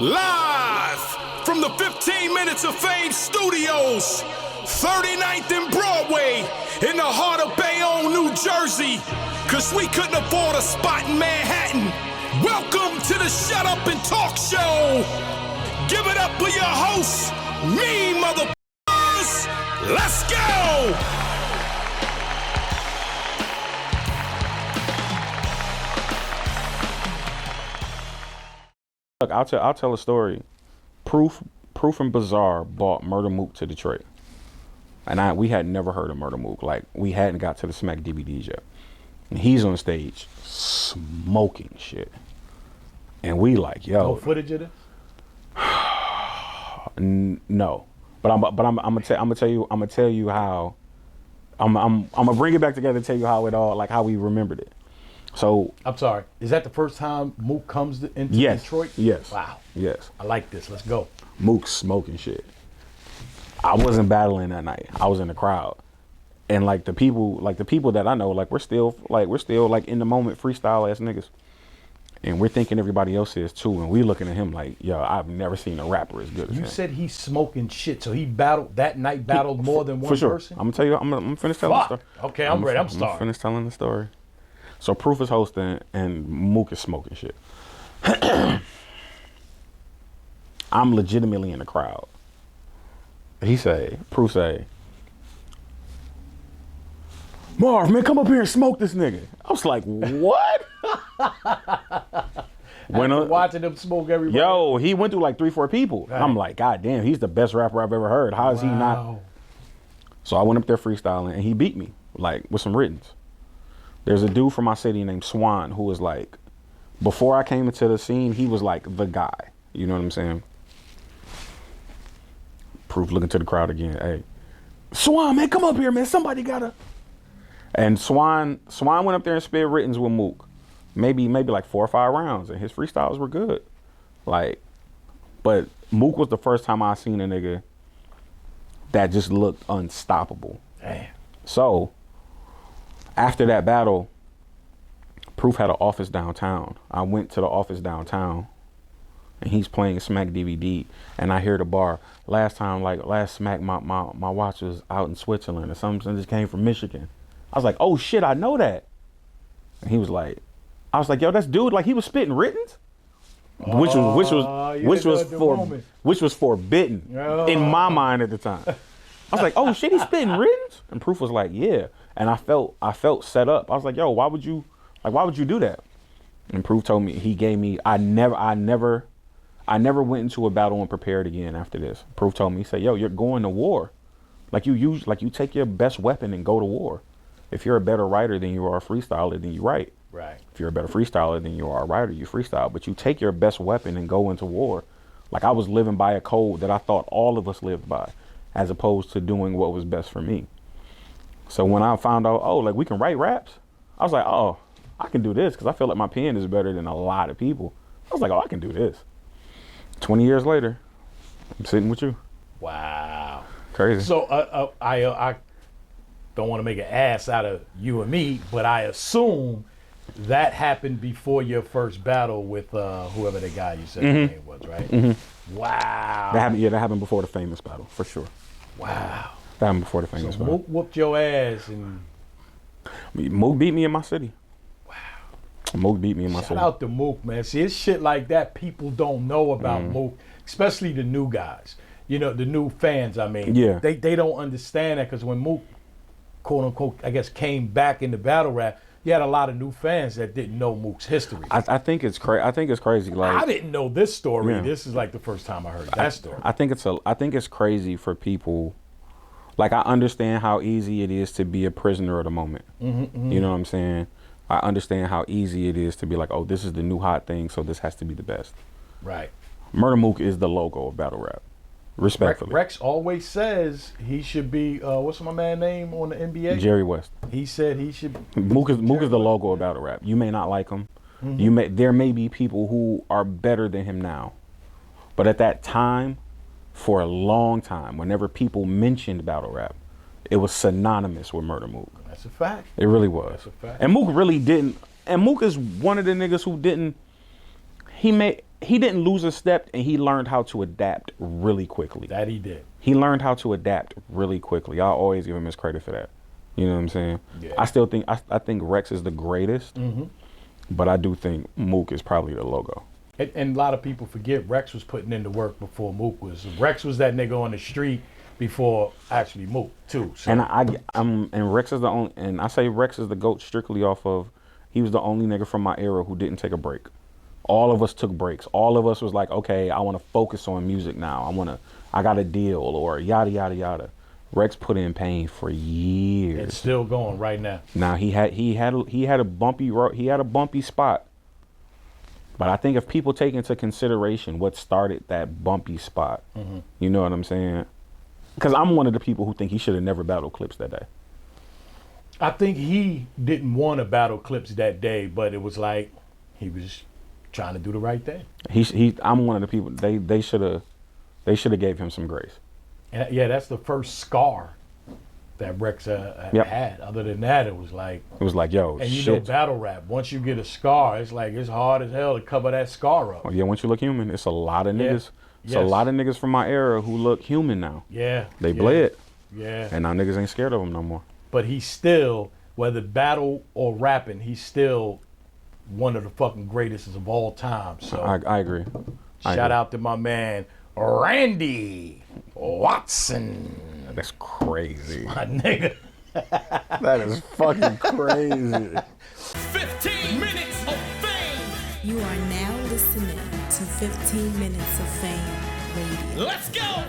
Live from the 15 Minutes of Fame Studios, 39th and Broadway, in the heart of Bayonne, New Jersey, cause we couldn't afford a spot in Manhattan. Welcome to the Shut Up and Talk Show. Give it up for your host, me motherfuckers. Let's go. Look, I'll tell a story. Proof and Bizarre bought Murda Mook to Detroit, and we had never heard of Murda Mook. Like, we hadn't got to the Smack DVDs yet. And he's on stage smoking shit, and we like, yo. No footage of this? No, but I'm gonna tell you how. I'm gonna bring it back together and tell you how it all, like, how we remembered it. So I'm sorry. Is that the first time Mook comes into Detroit? Yes. Wow. Yes. I like this. Let's go. Mook's smoking shit. I wasn't battling that night. I was in the crowd, and like the people that I know, like we're still in the moment freestyle ass niggas, and we're thinking everybody else is too, and we looking at him like, yo, I've never seen a rapper as good as him. You said he's smoking shit, so he battled that night. Battled more than one for sure. person. I'm gonna tell you. I'm finish telling the story. Okay, I'm ready. I'm starting. Finish telling the story. So Proof is hosting and Mook is smoking shit. I'm legitimately in the crowd. Proof say, Marv, man, come up here and smoke this nigga. I was like, what? Watching him smoke everybody. Yo, he went through like 3-4 people. Right. I'm like, God damn, he's the best rapper I've ever heard. How is he not? So I went up there freestyling and he beat me, like, with some writtens. There's a dude from my city named Swan who was like, before I came into the scene, he was like the guy. You know what I'm saying? Proof looking to the crowd again. Hey, Swan, man, come up here, man. Somebody gotta. And Swan went up there and spit writtens with Mook. Maybe like 4 or 5 rounds, and his freestyles were good. Like, but Mook was the first time I seen a nigga that just looked unstoppable. Damn. So after that battle, Proof had an office downtown. I went to the office downtown, and he's playing Smack DVD, and I hear the bar. Last Smack, my watch was out in Switzerland, or something just came from Michigan. I was like, oh shit, I know that. And he was like, I was like, yo, that's dude, like, he was spitting writtens, which was forbidden in my mind at the time. I was like, oh shit, he's spitting writtens? And Proof was like, yeah. And I felt set up. I was like, yo, why would you do that? And Proof told me, he gave me, I never went into a battle and prepared again after this. Proof told me, he said, yo, you're going to war. Like you take your best weapon and go to war. If you're a better writer than you are a freestyler, then you write. Right. If you're a better freestyler than you are a writer, you freestyle. But you take your best weapon and go into war. Like, I was living by a code that I thought all of us lived by, as opposed to doing what was best for me. So when I found out, oh, like, we can write raps, I was like, oh, I can do this, because I feel like my pen is better than a lot of people. I was like, oh, I can do this. 20 years later, I'm sitting with you. Wow. Crazy. So I don't want to make an ass out of you and me, but I assume that happened before your first battle with whoever the guy you said his name was, right? Mm-hmm. Wow. That happened before the famous battle, for sure. Wow. That happened before the famous battle. Mook whooped your ass, and Mook beat me in my city. Wow. Mook beat me in my city. Shout out to Mook, man. See, it's shit like that people don't know about Mook, especially the new guys. You know, the new fans, I mean. Yeah. They don't understand that, because when Mook, quote unquote, I guess, came back into battle rap, you had a lot of new fans that didn't know Mook's history. I think it's crazy. I think it's crazy. Like, I didn't know this story. Yeah. This is like the first time I heard that story. I think it's crazy for people. Like, I understand how easy it is to be a prisoner of the moment. You know what I'm saying? I understand how easy it is to be like, oh, this is the new hot thing, so this has to be the best. Right. Murda Mook is the logo of battle rap. Respectfully. Rex always says he should be, what's my man's name on the NBA? Jerry West. He said he should. Mook is the logo of battle rap. You may not like him. There may be people who are better than him now. But at that time, for a long time, whenever people mentioned battle rap, it was synonymous with Murda Mook. That's a fact. It really was. That's a fact. And Mook really didn't. And Mook is one of the niggas who didn't. He he didn't lose a step, and he learned how to adapt really quickly. That he did. He learned how to adapt really quickly. I always give him his credit for that. You know what I'm saying? Yeah. I still think I think Rex is the greatest, but I do think Mook is probably the logo. And a lot of people forget Rex was putting in the work before Mook was. Rex was that nigga on the street before actually Mook too. So. And Rex is the only, and I say Rex is the GOAT strictly off of he was the only nigga from my era who didn't take a break. All of us took breaks. All of us was like, okay, I want to focus on music now. I got a deal or yada yada yada. Rex put in pain for years. It's still going right now. Now he had a bumpy spot. But I think if people take into consideration what started that bumpy spot, you know what I'm saying? Because I'm one of the people who think he should have never battled Clips that day. I think he didn't want to battle Clips that day, but it was like he was trying to do the right thing. I'm one of the people they should have gave him some grace. And yeah, that's the first scar that Rex had. Other than that, it was like yo, and shit. You know, battle rap. Once you get a scar, it's like it's hard as hell to cover that scar up. Oh yeah, once you look human, it's a lot of niggas. It's Yes. a lot of niggas from my era who look human now. Yeah, They bled. Yeah, And now niggas ain't scared of them no more. but he's still, whether battle or rapping, he's still one of the fucking greatest of all time. So I agree. shout out to my man Randy Watson. That's crazy. My nigga. That is fucking crazy. 15 minutes of fame. You are now listening to 15 Minutes of Fame Radio. Let's go.